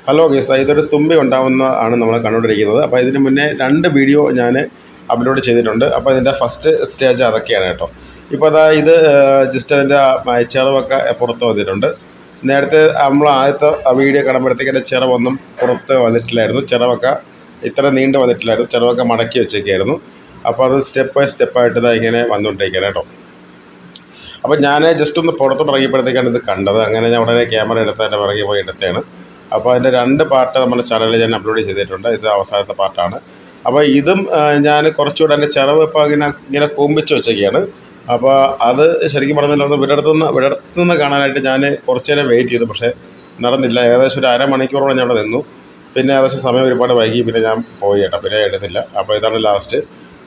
Hello guys, ഇതൊരു തുമ്പി ഉണ്ടാവുന്നതാണ് നമ്മൾ കണ്ടുകൊണ്ടിരിക്കുന്നത്. അപ്പോൾ ഇതിന് മുന്നേ 2 വീഡിയോ ഞാൻ അപ്ലോഡ് ചെയ്തിട്ടുണ്ട്. അപ്പോൾ ഇതിൻ്റെ ഫസ്റ്റ് സ്റ്റേജ് അതൊക്കെയാണ് കേട്ടോ. ഇപ്പോൾ ഇത് ജസ്റ്റ് അതിൻ്റെ ചിറവൊക്കെ പുറത്ത് വന്നിട്ടുണ്ട്. നേരത്തെ നമ്മൾ ആദ്യത്തെ വീഡിയോ കാണുമ്പോഴത്തേക്ക് എൻ്റെ ചിറവൊന്നും പുറത്ത് വന്നിട്ടില്ലായിരുന്നു. ചിറവൊക്കെ ഇത്ര നീണ്ട് വന്നിട്ടില്ലായിരുന്നു. ചിറവൊക്കെ മടക്കി വെച്ചേക്കായിരുന്നു. അപ്പോൾ അത് സ്റ്റെപ്പ് ബൈ സ്റ്റെപ്പായിട്ട് ഇങ്ങനെ വന്നുകൊണ്ടിരിക്കുകയാണ് കേട്ടോ. അപ്പോൾ ഞാൻ ജസ്റ്റ് ഒന്ന് പുറത്തോട്ട് ഇറങ്ങിയപ്പോഴത്തേക്കാണ് ഇത് കണ്ടത്. അങ്ങനെ ഞാൻ ഉടനെ ക്യാമറ എടുത്ത് എൻ്റെ പിറകെ പോയി എടുത്തതാണ്. അപ്പോൾ അതിൻ്റെ 2 പാർട്ട് നമ്മുടെ ചാനലിൽ ഞാൻ അപ്ലോഡ് ചെയ്തിട്ടുണ്ട്. ഇത് അവസാനത്തെ പാർട്ടാണ്. അപ്പോൾ ഇതും ഞാൻ കുറച്ചുകൂടെ എൻ്റെ ചിറവ് ഇപ്പോൾ ഇങ്ങനെ കൂമ്പിച്ച് വെച്ചൊക്കെയാണ്. അപ്പോൾ അത് ശരിക്കും പറഞ്ഞാൽ ഒന്ന് വിടർത്തുനിന്ന് കാണാനായിട്ട് ഞാൻ കുറച്ച് നേരം വെയിറ്റ് ചെയ്തു. പക്ഷേ നടന്നില്ല. ഏകദേശം ഒരു അരമണിക്കൂറോളം ഞാൻ അവിടെ നിന്നു. പിന്നെ ഏകദേശം സമയം ഒരുപാട് വൈകി. പിന്നെ ഞാൻ പോയി കേട്ടോ, പിന്നെ എടുത്തില്ല. അപ്പോൾ ഇതാണ് ലാസ്റ്റ്.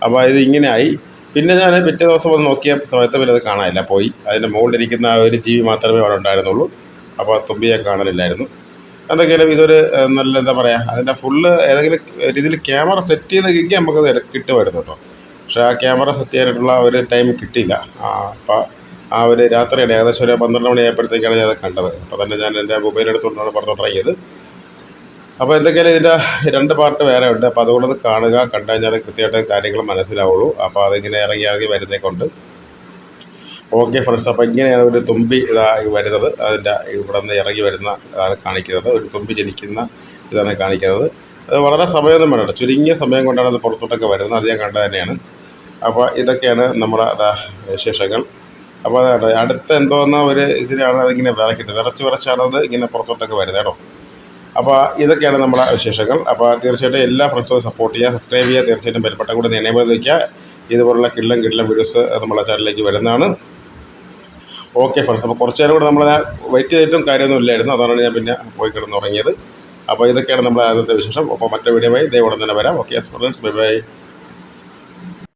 അപ്പോൾ ഇത് ഇങ്ങനെ ആയി. പിന്നെ ഞാൻ പിറ്റേ ദിവസം വന്ന് നോക്കിയ സമയത്ത് പിന്നെ അത് കാണാനില്ല, പോയി. അതിൻ്റെ മുകളിലിരിക്കുന്ന ആ ഒരു ജീവി മാത്രമേ അവിടെ ഉണ്ടായിരുന്നുള്ളൂ. അപ്പോൾ തുമ്പിയെ കാണലില്ലായിരുന്നു. എന്തൊക്കെയാലും ഇതൊരു നല്ല എന്താ പറയുക, അതിൻ്റെ ഫുള്ള് ഏതെങ്കിലും രീതിയിൽ ക്യാമറ സെറ്റ് ചെയ്തെങ്കിൽ നമുക്കത് കിട്ടുമായിരുന്നു കേട്ടോ. പക്ഷേ ആ ക്യാമറ സെറ്റ് ചെയ്യാനായിട്ടുള്ള ഒരു ടൈം കിട്ടിയില്ല. അപ്പോൾ ആ ഒരു രാത്രിയാണ്, ഏകദേശം ഒരു 12 മണി ആയപ്പോഴത്തേക്കാണ് ഞാൻ അത് കണ്ടത്. അപ്പോൾ തന്നെ ഞാൻ എൻ്റെ മൊബൈൽ എടുത്തുകൊണ്ടാണ് പുറത്തോട്ടിറങ്ങിയത്. അപ്പോൾ എന്തൊക്കെയാലും ഇതിൻ്റെ 2 പാർട്ട് വേറെ ഉണ്ട്. അപ്പോൾ അതുകൊണ്ടൊന്ന് കാണുക. കണ്ടു കഴിഞ്ഞാൽ കൃത്യമായിട്ട് കാര്യങ്ങൾ മനസ്സിലാവുള്ളൂ. അപ്പോൾ അതിങ്ങനെ ഇറങ്ങി വരുന്നേക്കൊണ്ട് ഓക്കെ ഫ്രണ്ട്സ്. അപ്പോൾ ഇങ്ങനെയാണ് ഒരു തുമ്പി വരുന്നത്. അതിൻ്റെ ഇവിടെ നിന്ന് ഇറങ്ങി വരുന്ന ഇതാണ് കാണിക്കുന്നത്. ഒരു തുമ്പി ജനിക്കുന്ന ഇതാണ് കാണിക്കുന്നത്. അത് വളരെ സമയമൊന്നും വേണ്ട, ചുരുങ്ങിയ സമയം കൊണ്ടാണ് അത് പുറത്തോട്ടൊക്കെ വരുന്നത്. അത് ഞാൻ കണ്ടത് തന്നെയാണ്. അപ്പോൾ ഇതൊക്കെയാണ് നമ്മുടെ വിശേഷങ്ങൾ. അപ്പോൾ അടുത്ത എന്തോന്ന ഒരു ഇതിലാണ് അതിങ്ങനെ വിറച്ചാണ് അത് ഇങ്ങനെ പുറത്തോട്ടൊക്കെ വരുന്നത് കേട്ടോ. അപ്പോൾ ഇതൊക്കെയാണ് നമ്മുടെ വിശേഷങ്ങൾ. അപ്പോൾ തീർച്ചയായിട്ടും എല്ലാ ഫ്രണ്ട്സും സപ്പോർട്ട് ചെയ്യുക, സബ്സ്ക്രൈബ് ചെയ്യുക. തീർച്ചയായിട്ടും ബെൽബട്ടൺ കൂടെ എനേബിൾ ചെയ്ത് വയ്ക്കുക. ഇതുപോലുള്ള കിള്ളം വീഡിയോസ് നമ്മളെ ചാനലിലേക്ക് വരുന്നതാണ്. Okay friends. അപ്പോൾ കുറച്ച് നേരം കൂടെ നമ്മൾ വെയിറ്റ് ചെയ്തിട്ടും കാര്യമൊന്നും ഇല്ലായിരുന്നു. അതാണ് ഞാൻ പിന്നെ പോയി കിടന്നുറങ്ങിയത്. അപ്പോൾ ഇതൊക്കെയാണ് നമ്മുടെ ആദ്യത്തെ വിശേഷം. അപ്പോൾ മറ്റൊരു വീഡിയോയുമായി ഉടൻ തന്നെ വരാം. Okay friends, bye bye.